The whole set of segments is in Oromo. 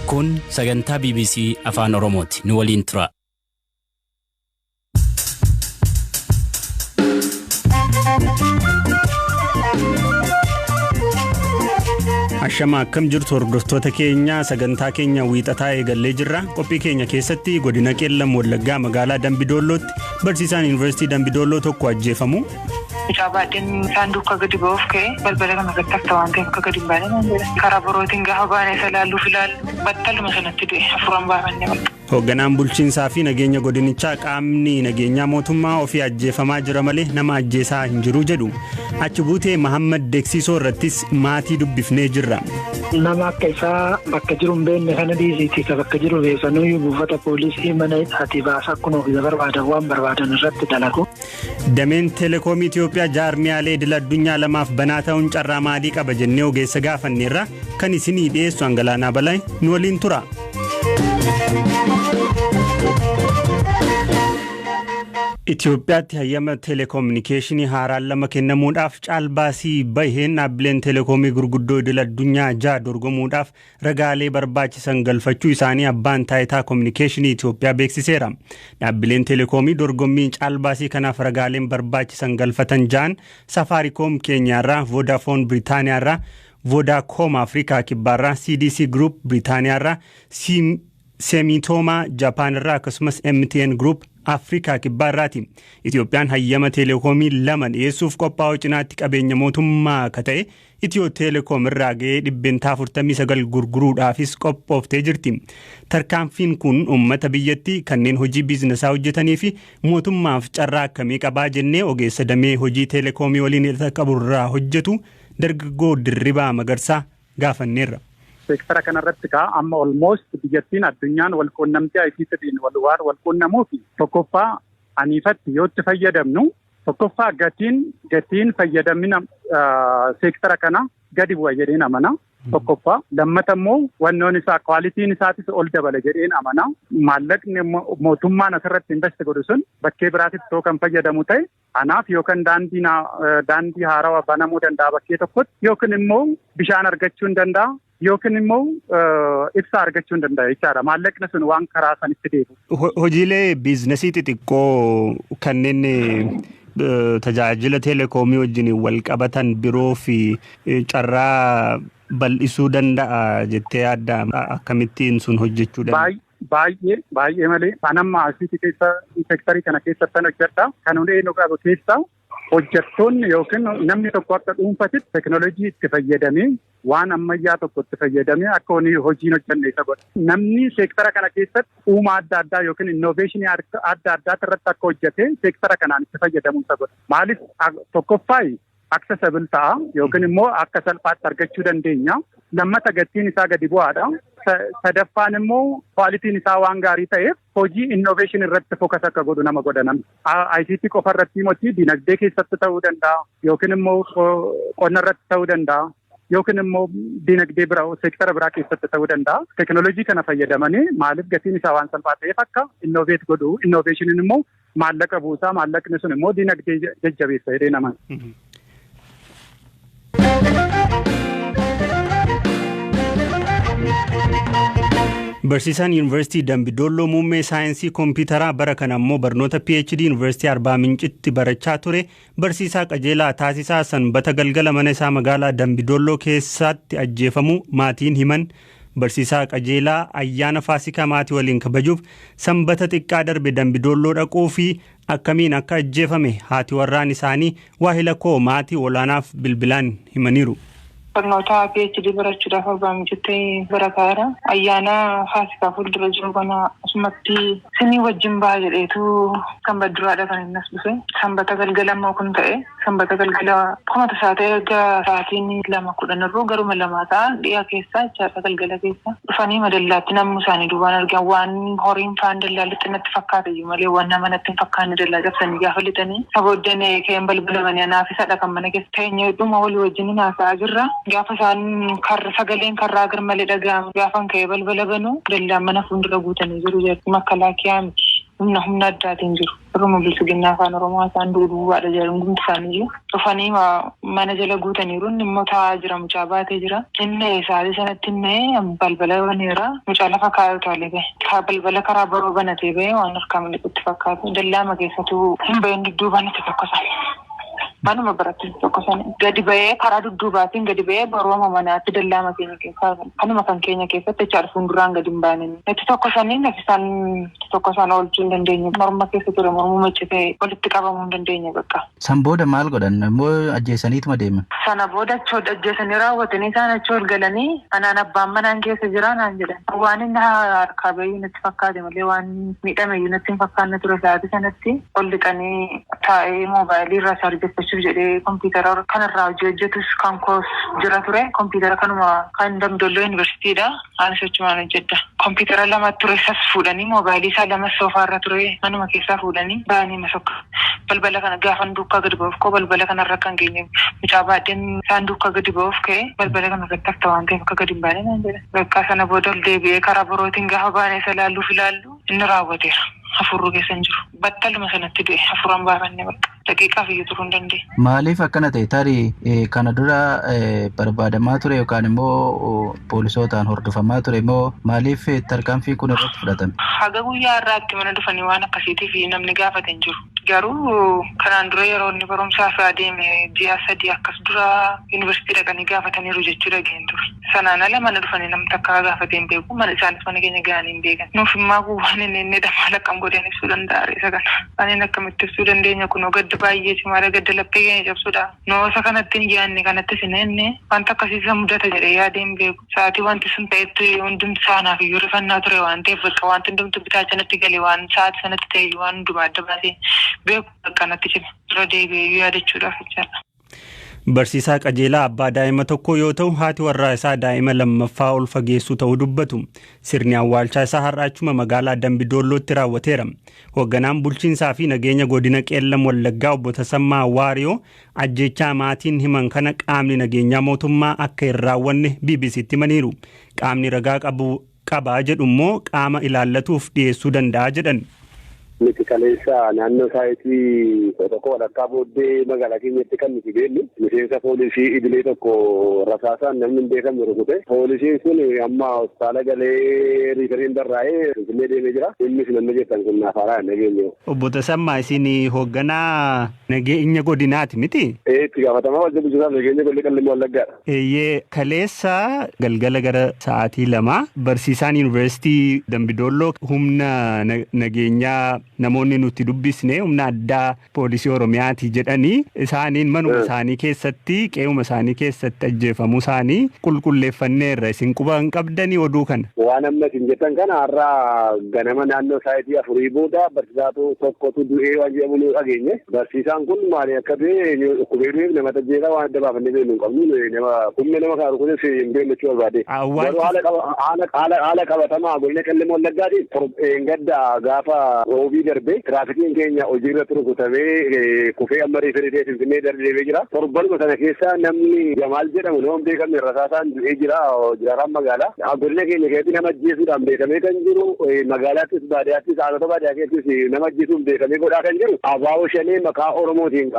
Kun sagantaa BBC Afaan Oromooti. Nu waliin tura. Ashama akkam jirtu hordoftoota keenya sagantaa keenya wiixataa eegallee jirra. Qophii keenya keessatti godina Qeellam Wallaggaa magaalaa Dambidollootti barsiisaan Yuunivarsiitii Dambidolloo tokko ajjeefamu. Shaabaatiin saanduqa gadi ba'uuf ka'e balbala kana gattafta waan ta'eef akka gadi hin baane karaa birootiin gaafa baane isa laalluuf ilaalu battaluma sanatti du'e hafuuraan baafannee bakka. Hoogganaan bulchiinsaa fi nageenya godinichaa qaamni nageenyaa mootummaa ofii ajjeefamaa jira malee nama ajjeesaa hin jiru jedhu. Achi buutee Mahammad Deeksisoo irrattis maatii dubbifnee jirra. Nama akka isaa bakka jiru hin beekne kana dhiisiiti ka bakka jiru beeksisanii buufata poolisii mana hidhaatii baasaa kun ofii barbaadan waan barbaadan irratti dalagu. Dameen Telekoomii Itoophiyaa jaarmiyaalee idil addunyaa lamaaf banaa ta'uun carraa maalii qaba jennee ogeessa gaafanneerra kan isinii dhiyeessu Angalaanaa Balaa nu waliin tura. Itoophiyaatti hayyama telekominikeeshinii haaraan lama kennamuudhaaf caalbaasii baheen dhaabbileen telekoomii gurguddoo idil addunyaa 6 dorgomuudhaaf ragaalee barbaachisan galfachuu isaanii abbaan taayitaa kominikeeshinii Itoophiyaa beeksiseera. Dhaabbileen telekoomii dorgommii caalbaasii kanaaf ragaaleen barbaachisan galfatan 6 Safaariikoom Keenyaarraa, Vodafone Biriitaaniyaarraa, Vodacom Afrikaa Kibbaarraa, CDC Group Biriitaaniyaarraa, Semitoma Japaanirraa akkasumas MTN Group Afrikaa Kibbaarraati. Itoophiyaan hayyama telekoomii lama dhiyeessuuf qophaa'uu cinaatti qabeenya mootummaa akka ta'e Itiyoo Telekoom irraa ga'ee 49 gurguruudhaafis qophooftee jirti. Tarkaanfiin kun uummata biyyattii kanneen hojii biizinesaa hojjetanii fi mootummaaf carraa akkamii qabaa jennee ogeessa damee hojii telekoomii waliin hidhata qaburraa hojjetu dargaggoo Dirribaa Magarsaa gaafanneerra. Seektara kanarratti amma almost biyyattiin addunyaan wal quunnamtii ICTtiin wal quunnamuu fi tokkoffaa aniifatti yoo itti fayyadamnu tokkoffaa gatiin fayyadamina seektara kana gadi bu'a jedheen amana. Tokkoffaa lammata immoo wannoon isaa kwaalitiin isaatis ol dabala jedheen amana. Maallaqni mootummaan asirratti invest godhu sun bakkee biraatitti too kan fayyadamu ta'e anaaf yookaan daandii haarawaa banamuu danda'a bakkee tokkotti yookaan immoo bishaan argachuu hin danda'a. Yookiin immoo ibsaa argachuu hin danda'a jechaadha. Maallaqni sun waan karaa sanitti deebi'u. Hojiilee biizinesii xixiqqoo kanneen tajaajila telekoomii wajjin wal qabatan biroo fi carraa bal'isuu danda'a jettee yaadda akkamittiin sun hojjechuu danda'a? Baay'ee malee anamma asiitii keessa seektarii kana keessatti hojjedha. Kan hundee nu qabu keessaa hojjettoonni yookiin namni tokko akka dhuunfatitti teekinooloojii itti fayyadamee waan ammayyaa tokko itti fayyadamee akka hojiin hojjenne isa godha. Namni seektara kana keessatti uumaa adda addaa yookiin innoveeshinii adda addaa irratti akka hojjete seektara kanaan itti fayyadamuu isa godha. Maaliif tokkoffaa accessible ta'a yookiin immoo akka salphaatti argachuu dandeenya. Lammata gatiin isaa gadi bu'aadha. Sadaffaan immoo kwaalitiin isaa waan gaarii ta'eef hojii innoveeshinii irratti fokas akka godhu nama godha namni. ICT qofa irratti himoti dinagdee keessatti ta'uu danda'a yookiin immoo qonna irratti ta'uu danda'a. Yookiin immoo dinagdee biraa seektara biraa keessatti ta'uu danda'a. Teekinooloojii kana fayyadamanii maaliif gatiin isaa waan salphaa ta'eef akka innoveet godhu innoveeshiniin immoo maallaqa buusaa maallaqni sun immoo dinagdee jajjabeessa jedhee nama. Barsiisaan Yuunivarsiitii Dambidolloo muummee saayinsii kompiitaraa bara kana immoo barnoota PhD Yuunivarsiitii Arbaa Mincitti barachaa ture barsiisaa qajeelaa taasisaa sanbata galgala mana isaa magaalaa Dambidolloo keessatti ajjeefamuu maatiin himan. Barsiisaa qajeelaa ayyaana Faasikaa maatii waliin kabajuuf sanbata xiqqaa darbe Dambidolloo dhaquu fi akkamiin akka ajjeefame haati warraan isaanii waahila koo maatii olaanaaf bilbilaan himaniiru. Barnoota PhD barachuudhaaf Arbaa Mincitti barataara. Ayyaana Faasikaa fuuldura jiru kana asumatti sinii wajjin ba'a jedheetu kan badduraadha kan inni as dhufe. Sanbata galgala immoo kun ta'e sanbata galgala komata isaa ta'e erga sa'aatiin 2:10 irruu garuma 2 ta'an dhiyaa keessaa jechaadha galgala keessa. Dhufanii madallaatti namni isaanii duubaan argan waan horiin faan dallaa lixinatti fakkaate iyyuu malee waan nama natti hin fakkaanne dallaa cabsanii gaafa lixanii sabooddeen ka'een balbalamanii anaaf isadha kan mana keessa ta'eenye dhuma walii wajjin haasa'aa jirra. Gaafa isaan sagaleen karraa garmalee dhaga'amu gaafan ka'ee balbala banuu dallaan mana fuuldura guutanii jiru jechuudha. Makalaakiyaa miti humna addaatiin jiru. Oromoo bilisiginnaa afaan Oromoo isaan duudhuwaadha jedhan gumti isaaniiyyuu. Dhufanii mana jala guutaniiru immoo taa'aa jira mucaa baatee jira. Inni isaatii sanatti innee balbala baneera. Mucaa lafa kaayuu taalee bahe. Balbala karaa baroo banatee bahe waan harkaa miliqutti fakkaatu. Dallaama keessattuu hin bahin dudduubaan itti tokkosan. Manuma biratti tokkosan gadi bahee karaa dudduubaatiin gadi bahee barooma manaatti dallaama keenya keessaa kanuma kan keenya keessatti jechaadha fuulduraan gadi hin baanin. Itti tokkosanii nafisaan tokkosaan oolchuu hin dandeenye. Morma keessa ture mormuma cittee walitti qabamuu hin dandeenye bakka. San booda maal godhan immoo ajjeesaniituma deeman? Sana booda ajjeesanii raawwatanii isaan achi ol galanii anaan abbaan manaan keessa jira naan jedhan. Waan inni harkaa bayyuu natti fakkaate malee waan miidhameyyuu natti hin fakkaanne ture sa'aatii sanatti ol liqanii taa'ee moobaayilii irraa sarjeffachuu jedhee kompiitara kanarraa hojii hojjetus kan koos jira ture. Kompiitara kanuma kan Dambidolloo Yuunivarsiitiidha. Anis achumaan hojjedha. Kompiitara lama ture sas fuudhanii moobaayilii isaa lama soofaarra ture manuma keessaa fuudhanii ba'anii masokka. Balbala kana gaafan duukaa gadi ba'uuf koo balbala kanarra kan geenye mucaa baadheen isaan duukaa gadi ba'uuf ka'e balbala kanarratti hafta waan ta'eef akka gadi hin baane naan jedha. Bakka sana booda ol deebi'ee karaa birootiin gaafa baanee isa ilaallu inni raawwateera. Afurru keessa hin jiru. Battaluma sanatti du'e afuraan baafanne bakka. Daqiiqaaf iyyuu turuu hin dandeenye. Maaliif akkana ta'e tarii kana dura barbaadamaa ture yookaan immoo poolisootaan hordofamaa ture immoo maaliif tarkaanfii kun irratti fudhatame? Haga guyyaa irraatti mana dhufanii waan akkasiitiif namni gaafate hin jiru. Garuu kanaan dura yeroo inni barumsaaf adeeme ji'a 3 akkas dura yuunivarsiitii dhaqanii gaafataniiru jechuu dhageen ture. Sanaan ala mana dhufanii namni akka gaafate hin beeku. Isaanis mana keenya ga'anii hin beekan. Nuuf immoo gubbaan inni dhamaa laqqam godhan ibsuu danda'a isa kana. Ani akkamitti ibsuu dandeenya kunoo gadda baay'ee cimaadha gadda laphee keenya cabsuudha. Noosa kanatti hin yaadne kanatti sineenne wanta akkasiisa mudata jedhee yaadee hin beeku. Sa'aatii wanti sun ta'etti hundumti saanaaf iyyuu rifannaa ture waan ta'eef bakka wanti hundumti bitaa sanatti galee waan sa'aatii sanatti ta'e waan hundumaa adda baasee beeku akkanatti cime dura deebi'ee yaadachuudhaaf jechaadha. Barsiisaa qajeelaa abbaa daa'ima tokko yoo ta'u haati warraa isaa daa'ima lammaffaa ol fageessu ta'uu dubbatu. Sirni awwaalchaa isaa har'aachuma magaalaa Dambidoollootti raawwateera. Hoogganaan bulchiinsaa fi nageenya godina Qeellam Wallaggaa obbo Tasammaa Waariyoo ajjechaa maatiin himan kana qaamni nageenyaa mootummaa akka hin raawwanne BBC'tti himaniiru. Qaamni ragaa qabaa jedhu immoo qaama ilaallatuuf dhiyeessuu danda'a jedhan. Miti kaleessa naannoo saayitii tokko walakkaa booddee magaalaa keenyatti kan nuti beellu miseensa poolisii idilee tokko rasaasaan namni hin beekamne rukute. Poolisiin sun amma hospitaala galee riiferiin barraa'ee Finfinnee deemee jira. Innis namni jettan kun naafaaraa nageenya. Obbo Tasammaa isin hoogganaa nageenya godinaati miti? Itti gaafatamaa wajjin bulchiinsaaf nageenya godina Qeellam Wallaggaadha. Kaleessa galgala gara sa'aatii 2 barsiisaan yuunivarsiitii Dambidoolloo humna nageenyaa namoonni nuti dubbisne humna addaa poolisii Oromiyaati jedhanii isaaniin manuma isaanii keessatti qe'uma isaanii keessatti ajjeefamuu isaanii qulqulleeffanneerra. Isin quba hin qabdanii oduu kana? Waan amma isin jettan kana har'a ganama naannoo saayitii 4 booda barsiisaatu tokkotu du'ee waan jedhamu nu dhageenye. Barsiisaan kun maali akka ta'e dhukkubeef nama tajjeeraa waan adda baafannee beeknu hin qabnu nama humna nama kana rukuteef hin beeknu jechuu barbaade. Haala qabatamaa godina Qeellam Wallaggaatiin gadda gaafa roobii darbee tiraafikiin keenya hojiirra rukutamee kufee amma riiferiitee Finfinnee darbee jira. Torbanuma sana keessa namni Jamaal jedhamu nama hin beekamne rasaasaan du'ee jira jiraaraan magaalaa. Godina keenya keessatti nama ajjeesuudhaan beekamee kan jiru magaalaattis baadiyyaattis aanota baadiyyaa keessattis nama ajjeesuun beekamee godhaa kan jiru. Abaaboo Shanee maqaa Oromootiin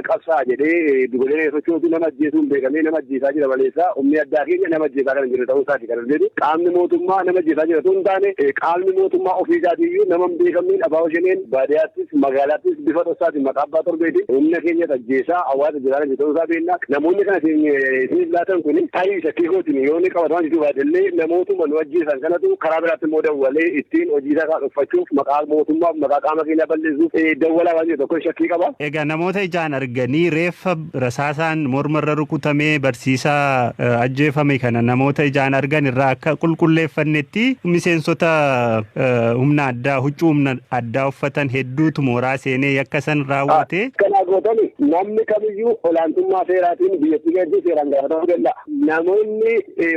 qabsaa jedhee dugolee sochootu nama ajjeesuun beekamee nama ajjeesaa jira maleessaa humni addaa keenya nama ajjeesaa kan jiru ta'uu isaati kan jedhu. Qaamni mootummaa nama ajjeesaa jira ta'uu hin taane qaamni mootummaa ofii isaatiiyyuu nama hin beekamneen Abaaboo Shaneen baadiyyaattis magaalaattis bifa dhosaatiin maqaa abbaa torbeetiin humna keenya ajjeesaa hawaasa jiraatan ta'uu isaa beekna. Namoonni kana isin laatan kun tarii shakkii kootiin yoo inni qabataman jiru baadillee namootuma nu ajjeesan kanatu karaa biraatti immoo dawwalee ittiin hojii isaa dhuffachuuf maqaa mootummaaf maqaa qaama keenya balleessuuf dawwalaa waan jiru tokko shakkii qaba. Egaa namoota ijaan arganii reeffa rasaasaan mormarra rukutamee barsiisaa ajjeefame kana namoota ijaan argan irraa akka qulqulleeffannetti miseensota humna addaa huccuu humna addaa uffatan hedduutu mooraa seenee yakka san raawwate. Kana gootani namni kamiyyuu olaantummaa seeraatiin biyyattii keessatti seeraan gaafatamuu danda'a. Namoonni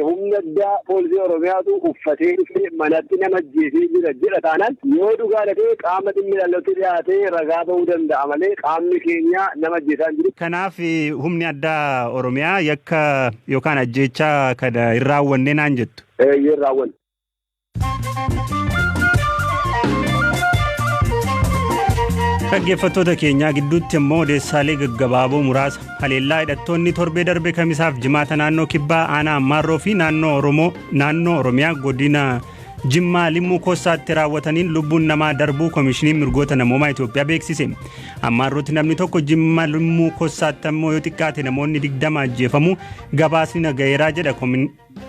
humna addaa poolisii Oromiyaatu uffatee dhufee manatti nama ajjeesee jira jedha taanaan yoo dhugaa ta'e qaama dhimmi ilaallatu dhiyaatee ragaa ta'uu danda'a malee qaamni keenya nama ajjeesaa hin jiru. Kanaaf humni addaa Oromiyaa yakka yookaan ajjeechaa kana hin raawwanne naan jettu. Hin raawwanne. Dhaggeeffattoota keenyaa gidduutti immoo odeessaalee gaggabaaboo muraasa haleellaa hidhattoonni torbee darbe kamisaaf jimaata naannoo kibbaa aanaa Ammaarroo fi naannoo Oromiyaa godina Jimmaa Limmuu Koossaatti raawwataniin lubbuun namaa darbuu Koomishiniin Mirgoota Namoomaa Itoophiyaa beeksise. Ammaarrootti namni tokko Jimmaa Limmuu Koossaatti immoo yoo xiqqaate namoonni 20 ajjeefamuu gabaasni nagayeeraa jedha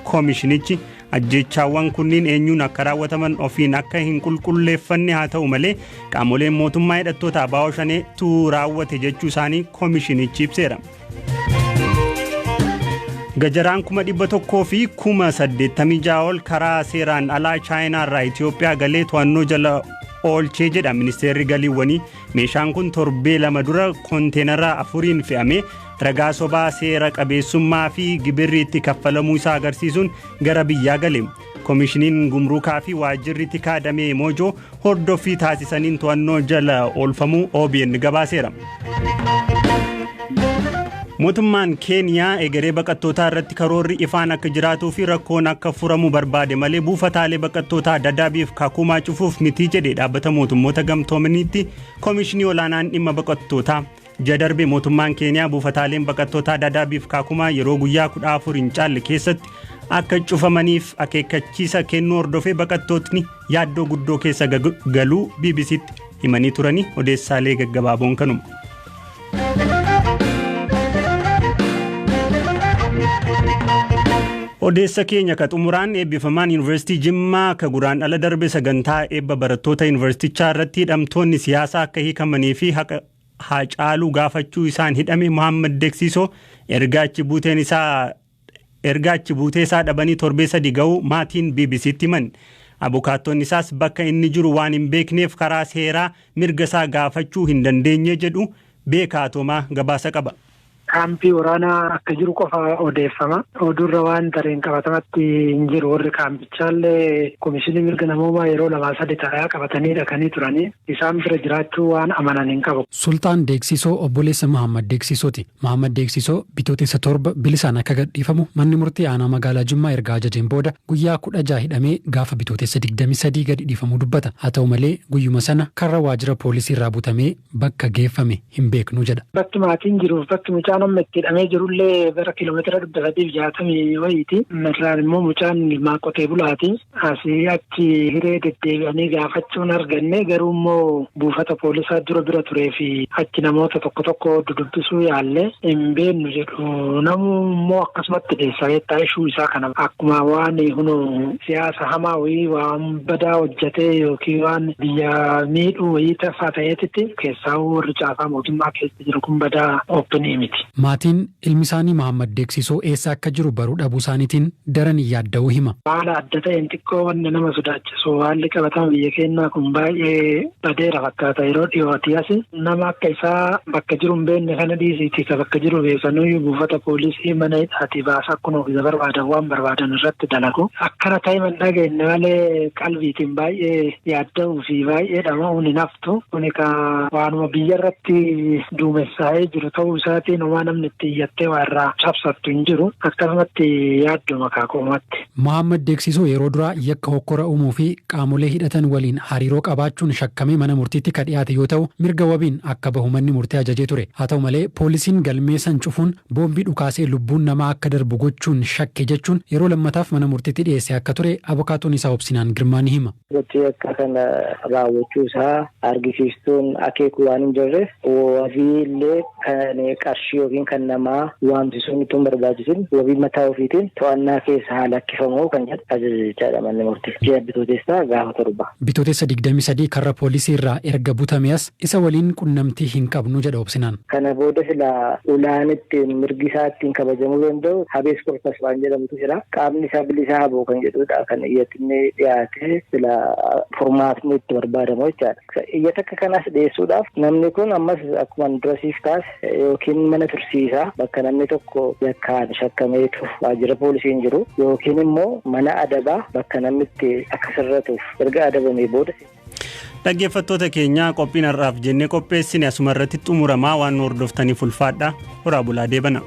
koomishinichi. Ajjechaawwan kunniin eenyuun akka raawwataman ofiin akka hin qulqulleeffanne haa ta'u malee qaamoleen mootummaa hidhattoota ABO shaneetu raawwate jechuu isaanii koomishinichi ibseera. Gajaraan 100,000 fi 86,000 ol karaa seeraan alaa Chaayinaa irraa Itoophiyaa galee to'annoo jala oolchee jedha ministeerri galiiwwanii. Meeshaan kun torbee lama dura konteenara 4 fe'amee ragaa sobaa seera qabeessummaa fi gibirri itti kaffalamuu isaa agarsiisuun gara biyyaa gale. Koomishiniin Gumruukaa fi Waajjirri Tikaa Damee Moojoo hordoffii taasisaniin to'annoo jala oolfamuu OBN gabaaseera. Mootummaan Keeniyaa egeree baqattootaa irratti karoorri ifaan akka jiraatuu fi rakkoon akka furamu barbaade malee buufataalee baqattootaa Dadaabiif Kakumaa cufuuf miti jedhee dhaabbata mootummoota gamtoomaniitti Koomishinii olaanaan dhimma baqattootaa. Jadarbe mootummaan Keeniyaa buufataaleen baqattootaa Dadaabiif Kakumaa yeroo guyyaa 14 hin caalle keessatti akka cufamaniif akeekkachiisa kennuu hordofee baqattootni yaaddoo guddoo keessa galuu BBCtti himanii turanii odeessaalee gaggabaaboon kanuma. Odeessa keenya ka xumuraan eebbifamaan Yuunivarsiitii Jimmaa ka guraan ala darbe sagantaa eebba barattoota yuunivarsiitichaa irratti hidhamtoonni siyaasaa akka hiikamanii fi haa caaluu gaafachuu isaan hidhame Muhammad Deeksisoo ergaachi buutee isaa dhabanii torbee 3 ga'uu maatiin BBCtti himan. Abukaattonni isaas bakka inni jiru waan hin beekneef karaa seeraa mirga isaa gaafachuu hin dandeenye jedhu beekaa Toomaa gabaasa qaba. Kaampii waraanaa akka jiru qofa odeeffama. Oduurra waan tareen qabatamatti hin jiru. Warri kaampichallee Koomishinii Mirga Namoomaa yeroo 2-3 ta'aa qabatanii dhaqanii turanii isaan bira jiraachuu waan amanan hin qabu. Sultaan Deeksisoo obboleessa Muhammad Deeksisooti. Muhammad Deeksisoo bitootessa 7 bilisaan akka gadhiifamu manni murtii aanaa magaalaa Jimmaa erga ajajeen booda guyyaa 16 hidhamee gaafa bitootessa 23 gadi dhiifamuu dubbata. Haa ta'u malee guyyuma sana karra waajjira poolisii irraa butamee bakka geeffame hin beeknu jedha. Bakki maatiin jiruuf bakki mucaan amma itti hidhamee jirullee bara kiiloomeetira 360 wayiiti. Irraan immoo mucaan ilmaa qotee bulaati. Asii achi hiree deddeebi'anii gaafachuun arganne garuu immoo buufata poolisaa dura turee fi achi namoota tokko dudubbisuu yaalle hin beeknu jedhu. Namu immoo akkasumatti deessawee taa'ishuu isaa kana akkuma waan hunu siyaasa hamaa wayii waan badaa hojjetee yookiin waan biyya miidhuu wayii tafaa ta'eetitti keessaa warri caafaa mootummaa keessa jiru kun badaa oopinii miti. Maatiin ilmi isaanii Muhammad Deeksisoo eessa akka jiru baruu dhabuu isaaniitiin daran yaadda'uu hima. Haala adda ta'een xiqqoo wanni nama sodaachisu haalli qabatama biyya keenyaa kun baay'ee badeera fakkaata yeroo dhiyootii asi nama akka isaa bakka jiru hin beekne kana dhiisiiti ka bakka jiru beekanuyyuu buufata poolisii mana hidhaatii baasa akkuma ofiisa barbaadan waan barbaadan irratti dalagu. Akkana ta'e man dhageenye malee qalbiitiin baay'ee yaadda'uu fi baay'ee dhama'uun hin haftu. Kuni ka waanuma biyya irratti duumessaa'ee jiru ta'uu isaatiin waan namni itti iyyattee waa irraa cabsattu hin jiru. Akkasumatti yaaddoo makaa qoomatti. Muhammad Deeksisoo yeroo duraa yakka hokkora uumuu fi qaamolee hidhatan waliin hariiroo qabaachuun shakkamee mana murtiitti ka dhiyaate yoo ta'u mirga wabiin akka bahu manni murtii ajajee ture. Haa ta'u malee poolisiin galmee san cufuun boombii dhukaasee lubbuun namaa akka darbu gochuun shakke jechuun yeroo lammataaf mana murtiitti dhiyeesse akka ture abukaatoon isaa obsinaan Girmaa ni hima. Gochi akka kana raawwachuu isaa argisiistuun akeeku waan hin jirre wabiillee kan qarshii yookiin kan namaa waamsisuun itoo barbaachisin wabii mataa ofiitiin to'annaa keessa haa lakkifamuu kan jedhu ajajachaadha manni murtii. Ji'a bitootessaa gaafa 7. Bitootessa 23 karra poolisii irraa erga butame as isa waliin qunnamtii hin qabnu jedha obsinaan. Kana booda sila ulaan ittiin mirgi isaa ittiin kabajamuu danda'u habees korpas waan jedhamutu jira. Qaamni isaa bilisaa haboo kan jedhudha. Kan iyyatni dhiyaatee sila furmaatni itti barbaadamu jechaadha. Iyyata akka kanas dhiyeessuudhaaf namni kun ammas akkuma durasiif taas yookiin mana tursiisaa bakka namni tokko yakkaan shakkameetu waajjira poolisiin jiru yookiin immoo mana adabaa bakka namni itti akka sirratuuf erga adabamee booda. Dhaggeeffattoota keenyaa qophiin har'aaf jennee qopheessine asuma irratti xumuramaa waan hordoftaniif ulfaadha. Horaa bulaa deebana.